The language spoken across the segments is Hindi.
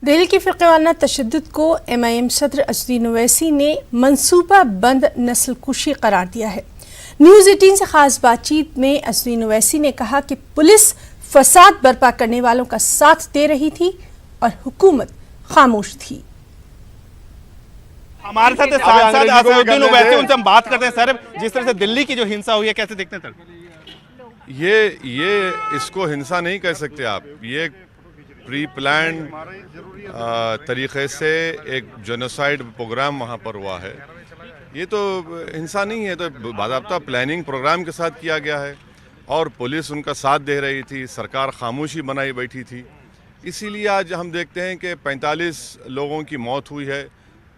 दिल्ली की फ़िरक़ावाराना तशद्दुद को MIM सदर असदुद्दीन ओवैसी ने मनसूबा बंद नस्लकुशी करार दिया है। न्यूज़ 18 से खास बातचीत में असदुद्दीन ओवैसी ने कहा कि पुलिस फसाद बर्पा करने वालों का साथ दे रही थी और हुकूमत खामोश थी। हमारे साथ सांसद असदुद्दीन ओवैसी, उनसे हम बात करते हैं। सर, जिस तरह से दिल्ली की जो हिंसा हुई है, कैसे देखते हैं सर? ये इसको हिंसा नहीं कह सकते आप। ये प्री प्लान तरीके से एक जेनोसाइड प्रोग्राम वहाँ पर हुआ है। ये तो हिंसा नहीं है, तो बाकायदा प्लानिंग प्रोग्राम के साथ किया गया है और पुलिस उनका साथ दे रही थी, सरकार खामोशी बनाई बैठी थी। इसीलिए आज हम देखते हैं कि 45 लोगों की मौत हुई है,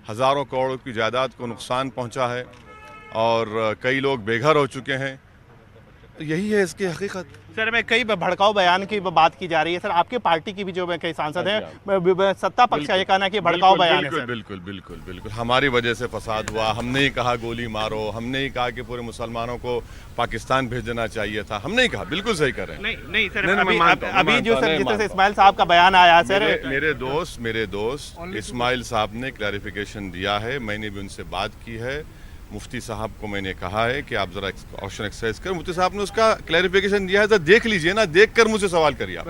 हज़ारों करोड़ की जायदाद को नुकसान पहुंचा है और कई लोग बेघर हो चुके हैं। तो यही है इसकी हकीकत। सर, मैं कई भड़काऊ बयान की बात की जा रही है। सर, आपके पार्टी की भी जो कई सांसद हैं, सत्ता पक्ष का ये कहना है कि भड़काऊ बयान है। बिल्कुल हमारी वजह से फसाद हुआ। हमने ही कहा गोली मारो, हमने ही कहा कि पूरे मुसलमानों को पाकिस्तान भेज देना चाहिए था, हमने ही कहा। बिल्कुल सही कर रहे हैं। नहीं सर, अभी जो सर जिस तरह से इस्माइल साहब का बयान आया सर, मेरे दोस्त इस्माइल साहब ने क्लैरिफिकेशन दिया है। मैंने भी उनसे बात की है। मुफ्ती साहब को मैंने कहा है कि आप जरा क्वेश्चन एक्सरसाइज करें। मुफ्ती साहब ने उसका क्लैरिफिकेशन दिया है, तो देख लीजिए ना, देखकर मुझे सवाल करिए आप।